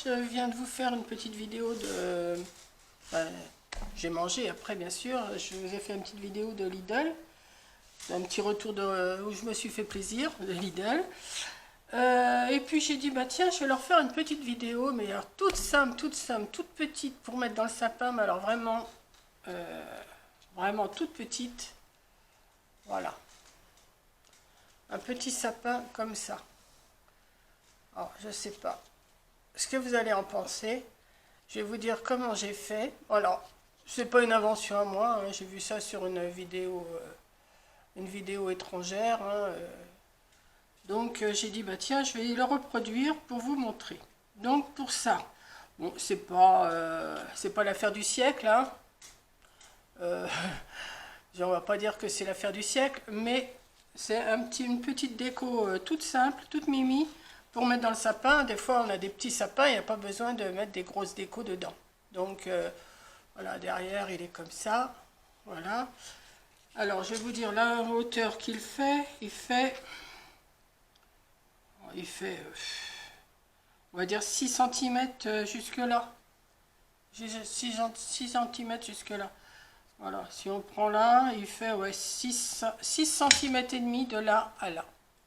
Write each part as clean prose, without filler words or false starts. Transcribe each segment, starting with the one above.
je viens de vous faire une petite vidéo de... Enfin, j'ai mangé après, bien sûr. Je vous ai fait une petite vidéo de Lidl. Un petit retour où je me suis fait plaisir, de Lidl. Et puis j'ai dit, bah tiens, je vais leur faire une petite vidéo, mais alors toute simple, toute petite pour mettre dans le sapin, mais alors vraiment, vraiment toute petite. Voilà. Un petit sapin comme ça. Alors, je sais pas ce que vous allez en penser. Je vais vous dire comment j'ai fait. Alors, c'est pas une invention à moi, hein. J'ai vu ça sur une vidéo étrangère, hein. Donc j'ai dit bah tiens, je vais le reproduire pour vous montrer. Donc pour ça, bon c'est pas l'affaire du siècle, hein. On va pas dire que c'est l'affaire du siècle, mais c'est une petite déco toute simple, toute mimi pour mettre dans le sapin. Des fois on a des petits sapins, il n'y a pas besoin de mettre des grosses décos dedans. Donc voilà, derrière il est comme ça, voilà. Alors je vais vous dire la hauteur qu'il fait, il fait on va dire 6 cm jusque là. 6 cm jusque là. Voilà, si on prend là, il fait ouais, 6 cm et demi de là à là.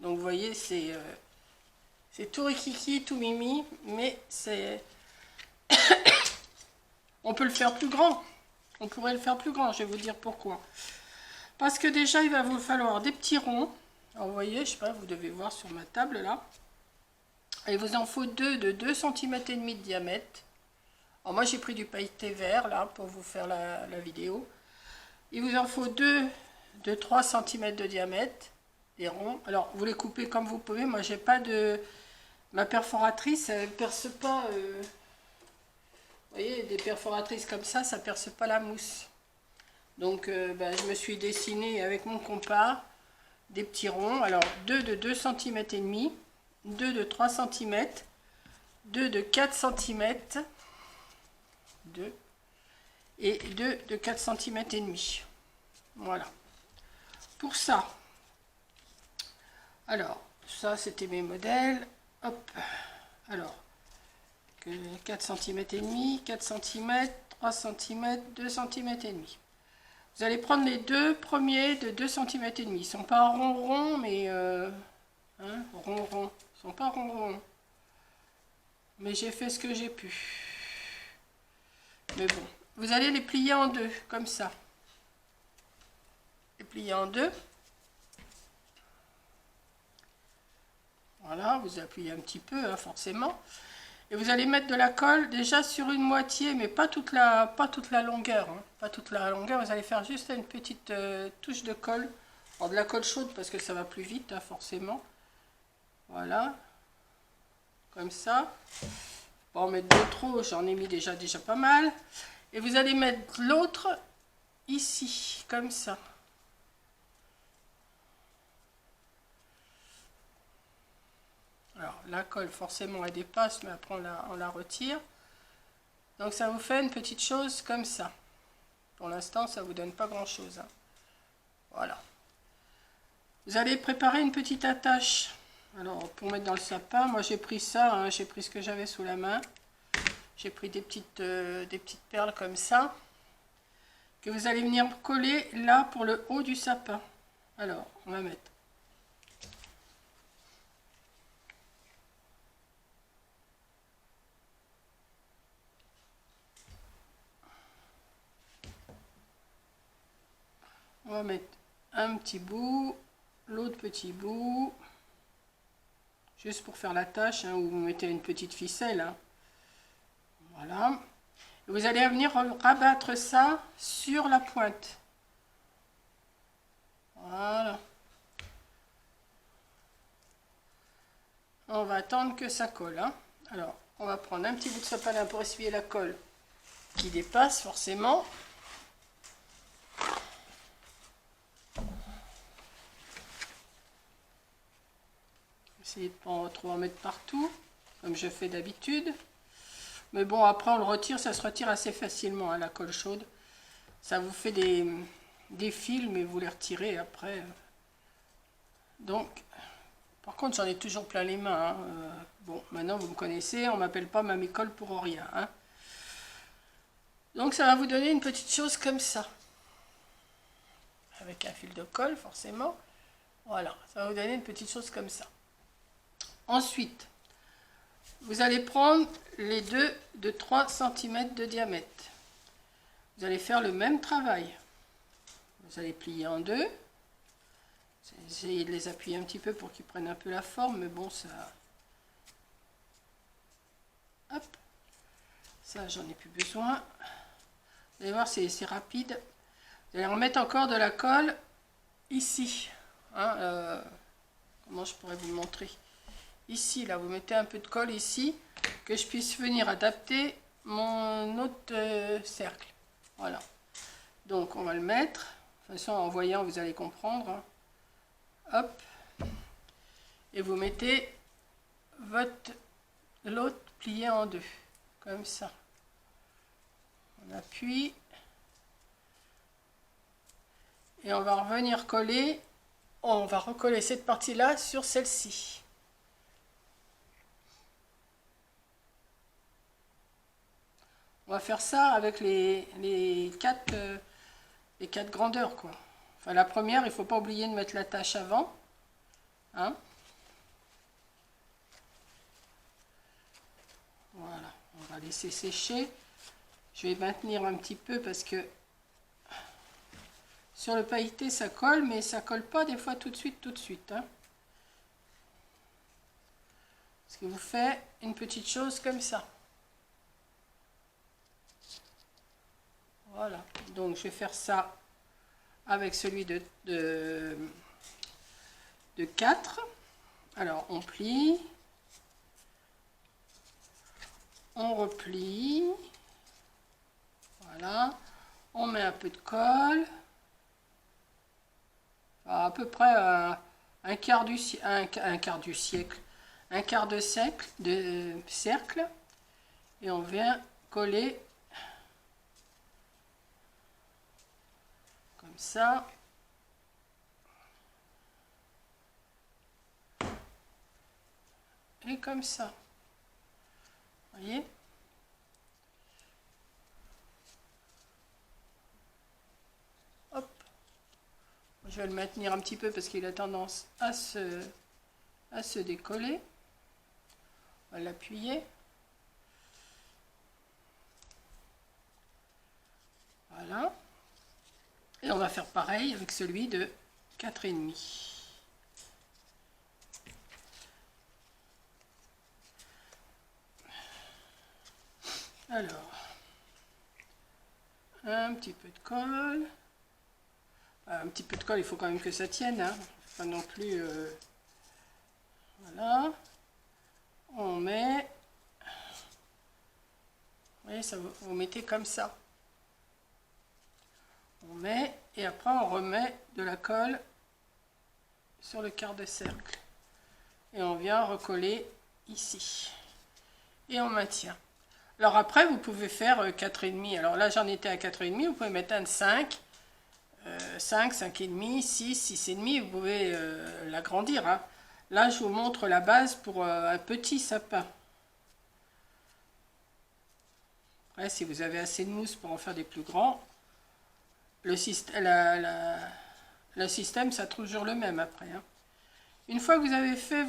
Donc vous voyez, c'est tout rikiki, tout mimi, mais c'est... On peut le faire plus grand. On pourrait le faire plus grand, je vais vous dire pourquoi. Parce que déjà, il va vous falloir des petits ronds. Alors, vous voyez, je sais pas, vous devez voir sur ma table là. Il vous en faut deux de 2 cm et demi de diamètre. Alors moi j'ai pris du pailleté vert là pour vous faire la vidéo. Il vous en faut deux de 3 cm de diamètre, des ronds. Alors vous les coupez comme vous pouvez. Moi j'ai pas de... Ma perforatrice, elle perce pas... Vous voyez, des perforatrices comme ça perce pas la mousse. Donc je me suis dessiné avec mon compas des petits ronds. Alors deux de 2 cm et demi. 2 de 3 cm, 2 de 4 cm, 2 et 2 de 4 cm et demi. Voilà. Pour ça, alors, ça c'était mes modèles. Hop. Alors, 4 cm et demi, 4 cm, 3 cm, 2 cm et demi. Vous allez prendre les deux premiers de 2 cm et demi. Ils sont pas rond, mais rond. Ils sont pas ronds, mais j'ai fait ce que j'ai pu. Mais bon, vous allez les plier en deux, comme ça. Les plier en deux. Voilà, vous appuyez un petit peu, hein, forcément. Et vous allez mettre de la colle déjà sur une moitié, mais pas toute la longueur. Hein. Pas toute la longueur, vous allez faire juste une petite touche de colle. Alors de la colle chaude parce que ça va plus vite, hein, forcément. Voilà. Comme ça. Pas en mettre de trop, j'en ai mis déjà pas mal. Et vous allez mettre l'autre ici, comme ça. Alors la colle forcément elle dépasse, mais après on la retire. Donc ça vous fait une petite chose comme ça. Pour l'instant ça vous donne pas grand chose, hein. Voilà. Vous allez préparer une petite attache. Alors pour mettre dans le sapin, moi j'ai pris ça, hein, j'ai pris ce que j'avais sous la main. J'ai pris des petites perles comme ça, que vous allez venir coller là pour le haut du sapin. Alors on va mettre. On va mettre un petit bout, l'autre petit bout. Juste pour faire la tâche, hein, où vous mettez une petite ficelle. Hein. Voilà. Et vous allez venir rabattre ça sur la pointe. Voilà. On va attendre que ça colle. Hein. Alors, on va prendre un petit bout de sopalin pour essuyer la colle qui dépasse forcément. Essayez de ne pas trop en mettre partout, comme je fais d'habitude. Mais bon, après on le retire, ça se retire assez facilement, hein, la colle chaude. Ça vous fait des fils, mais vous les retirez après. Donc, par contre, j'en ai toujours plein les mains. Hein. Bon, maintenant vous me connaissez, on m'appelle pas Mamie Colle pour rien. Hein. Donc ça va vous donner une petite chose comme ça. Avec un fil de colle, forcément. Voilà, ça va vous donner une petite chose comme ça. Ensuite, vous allez prendre les deux de 3 cm de diamètre. Vous allez faire le même travail. Vous allez plier en deux. Essayez de les appuyer un petit peu pour qu'ils prennent un peu la forme, mais bon, ça... Hop. Ça, j'en ai plus besoin. Vous allez voir, c'est rapide. Vous allez remettre encore de la colle ici. Hein, comment je pourrais vous le montrer? Ici, là, vous mettez un peu de colle ici, que je puisse venir adapter mon autre cercle. Voilà. Donc, on va le mettre. De toute façon, en voyant, vous allez comprendre. Hein. Hop. Et vous mettez l'autre plié en deux. Comme ça. On appuie. Et on va revenir coller. On va recoller cette partie-là sur celle-ci. On va faire ça avec les quatre grandeurs, quoi. Enfin, la première, il ne faut pas oublier de mettre la tache avant. Hein? Voilà, on va laisser sécher. Je vais maintenir un petit peu parce que sur le pailleté, ça colle, mais ça colle pas des fois tout de suite. Hein? Ce qui vous fait une petite chose comme ça. Voilà, donc je vais faire ça avec celui de 4. Alors, on plie, on replie, voilà, on met un peu de colle, à peu près un quart de cercle, et on vient coller comme ça. Et comme ça. Vous voyez? Hop. Je vais le maintenir un petit peu parce qu'il a tendance à se décoller. On va l'appuyer. Voilà. Et on va faire pareil avec celui de 4,5. Alors, un petit peu de colle. Un petit peu de colle, il faut quand même que ça tienne. Hein. Pas non plus... Voilà. On met... Vous voyez, ça, vous mettez comme ça. On met, et après on remet de la colle sur le quart de cercle. Et on vient recoller ici. Et on maintient. Alors après, vous pouvez faire 4,5. Alors là, j'en étais à 4,5. Vous pouvez mettre un de 5. 5, 5,5, 6, 6,5. Vous pouvez l'agrandir. Hein. Là, je vous montre la base pour un petit sapin. Après, si vous avez assez de mousse pour en faire des plus grands, le système, ça toujours le même après. Hein. Une fois que vous avez fait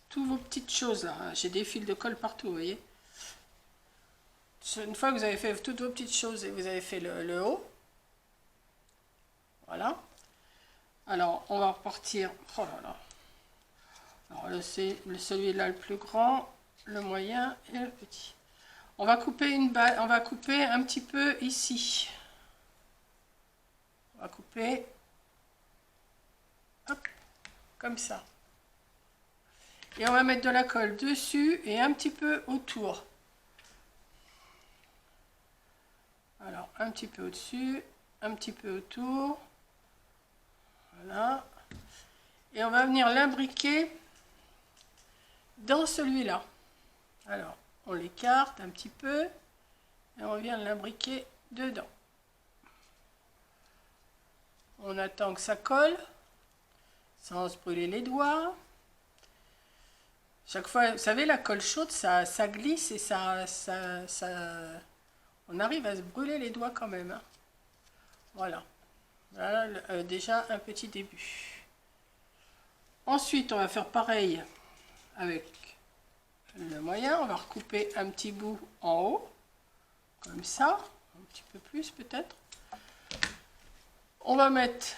toutes vos petites choses là, hein, j'ai des fils de colle partout, vous voyez. Une fois que vous avez fait toutes vos petites choses et vous avez fait le haut, voilà. Alors, on va repartir. Oh là là. Alors là, c'est celui-là le plus grand, le moyen et le petit. On va couper on va couper un petit peu ici. On va couper, hop, comme ça. Et on va mettre de la colle dessus et un petit peu autour. Alors, un petit peu au-dessus, un petit peu autour. Voilà. Et on va venir l'imbriquer dans celui-là. Alors, on l'écarte un petit peu et on vient l'imbriquer dedans. On attend que ça colle. sans se brûler les doigts. Chaque fois, vous savez, la colle chaude, ça glisse et on arrive à se brûler les doigts quand même, hein. Voilà. Voilà déjà un petit début. Ensuite, on va faire pareil avec le moyen. On va recouper un petit bout en haut, comme ça, un petit peu plus peut-être. On va mettre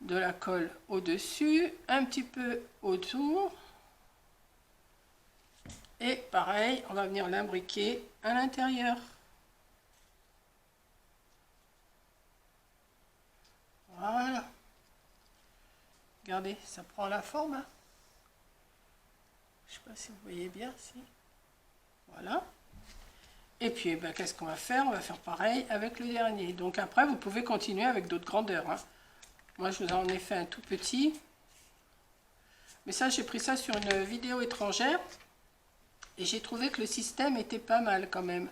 de la colle au-dessus, un petit peu autour. Et pareil, on va venir l'imbriquer à l'intérieur. Voilà. Regardez, ça prend la forme, hein. Je ne sais pas si vous voyez bien, si. Voilà. Et puis, ben, qu'est-ce qu'on va faire? On va faire pareil avec le dernier. Donc après, vous pouvez continuer avec d'autres grandeurs, hein. Moi, je vous en ai fait un tout petit. Mais ça, j'ai pris ça sur une vidéo étrangère. Et j'ai trouvé que le système était pas mal quand même.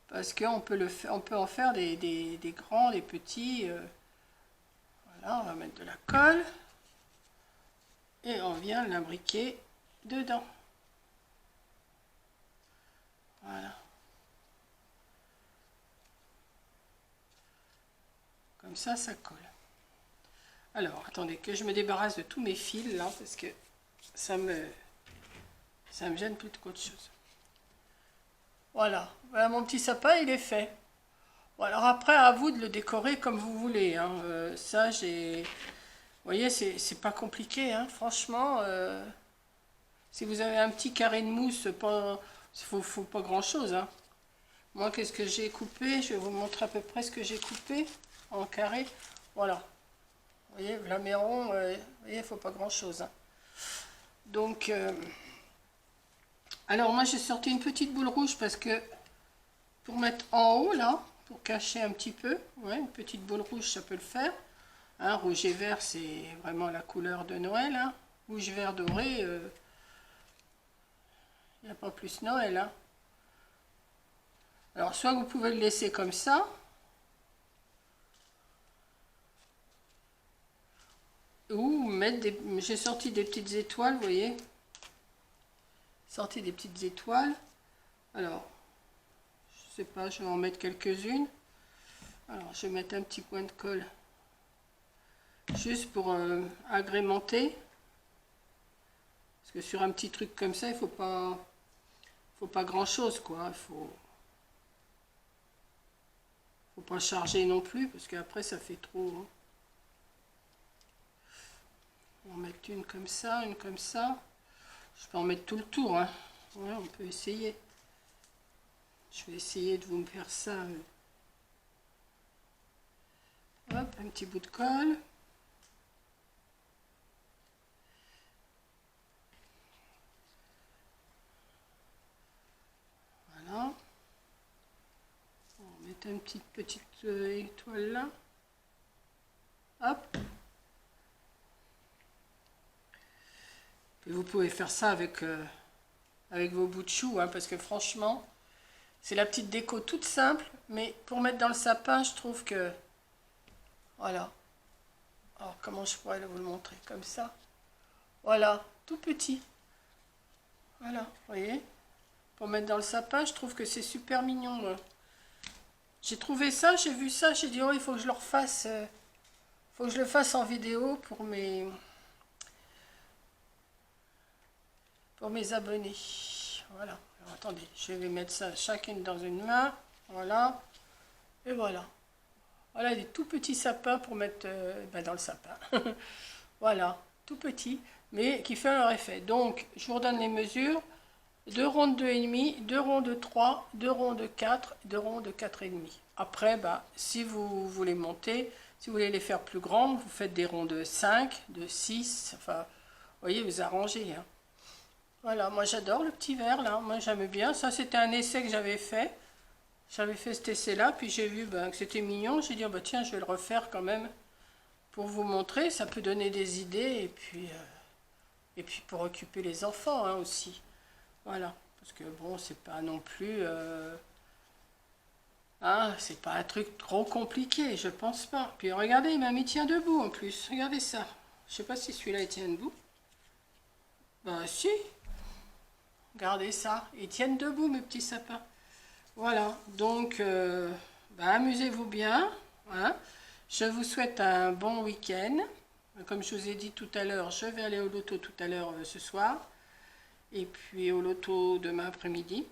Parce qu'on peut, on peut en faire des grands, des petits. Voilà, on va mettre de la colle. Et on vient l'imbriquer dedans. Voilà. Comme ça colle. Alors, attendez, que je me débarrasse de tous mes fils là, parce que ça me gêne plus qu'autre chose. Voilà. Voilà, mon petit sapin, il est fait. Bon, alors après, à vous de le décorer comme vous voulez, hein. Ça, j'ai... Vous voyez, c'est pas compliqué, hein. Franchement, si vous avez un petit carré de mousse, faut pas grand-chose, hein. Moi, qu'est-ce que j'ai coupé? Je vais vous montrer à peu près ce que j'ai coupé en carré. Voilà. Vous voyez, la méron, vous voyez, il faut pas grand-chose, hein. Donc, alors moi, j'ai sorti une petite boule rouge parce que pour mettre en haut, là, pour cacher un petit peu, ouais, une petite boule rouge, ça peut le faire. Hein, rouge et vert, c'est vraiment la couleur de Noël, hein. Rouge, vert, doré, il n'y a pas plus Noël, hein. Alors, soit vous pouvez le laisser comme ça, ou mettre des... J'ai sorti des petites étoiles, vous voyez. Sorti des petites étoiles. Alors, je sais pas, je vais en mettre quelques-unes. Alors, je vais mettre un petit point de colle. Juste pour agrémenter. Parce que sur un petit truc comme ça, il faut pas grand-chose, quoi. Il faut pas charger non plus, parce qu'après, ça fait trop, hein. On va mettre une comme ça, une comme ça. Je peux en mettre tout le tour, hein. Ouais, on peut essayer. Je vais essayer de vous me faire ça. Hop, un petit bout de colle. Voilà. On va mettre une petite étoile là. Hop. Et vous pouvez faire ça avec vos bouts de chou, hein, parce que franchement, c'est la petite déco toute simple, mais pour mettre dans le sapin, je trouve que... Voilà. Alors, comment je pourrais vous le montrer? Comme ça. Voilà, tout petit. Voilà, vous voyez? Pour mettre dans le sapin, je trouve que c'est super mignon, moi. J'ai trouvé ça, j'ai vu ça, j'ai dit, oh, il faut que je le refasse. Faut que je le fasse en vidéo pour mes abonnés. Voilà. Alors, attendez, je vais mettre ça chacune dans une main. Voilà. Et voilà. Voilà des tout petits sapins pour mettre dans le sapin. Voilà, tout petit, mais qui fait leur effet. Donc, je vous redonne les mesures. 2 ronds de 2,5, 2 ronds de 3, 2 ronds de 4, 2 ronds de 4,5. Après, bah, si vous voulez monter, si vous voulez les faire plus grandes, vous faites des ronds de 5, de 6, enfin, vous voyez, vous arrangez, hein. Voilà, moi j'adore le petit verre là, moi j'aime bien. Ça c'était un essai que j'avais fait. J'avais fait cet essai-là, puis j'ai vu que c'était mignon. J'ai dit, oh, bah, tiens, je vais le refaire quand même pour vous montrer. Ça peut donner des idées, et puis pour occuper les enfants, hein, aussi. Voilà, parce que bon, c'est pas non plus... hein, c'est pas un truc trop compliqué, je pense pas. Puis regardez, il m'a mis tient debout en plus. Regardez ça. Je sais pas si celui-là il tient debout. Ben si. Regardez ça. Ils tiennent debout mes petits sapins. Voilà. Donc, ben, amusez-vous bien. Hein. Je vous souhaite un bon week-end. Comme je vous ai dit tout à l'heure, je vais aller au loto tout à l'heure ce soir. Et puis au loto demain après-midi.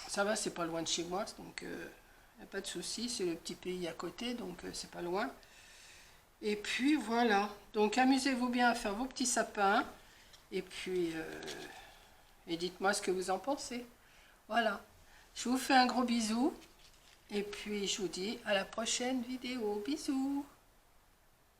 Ça va, c'est pas loin de chez moi. Donc, il n'y a pas de souci. C'est le petit pays à côté. Donc, c'est pas loin. Et puis voilà, donc amusez-vous bien à faire vos petits sapins. Et puis, et dites-moi ce que vous en pensez. Voilà, je vous fais un gros bisou. Et puis je vous dis à la prochaine vidéo. Bisous.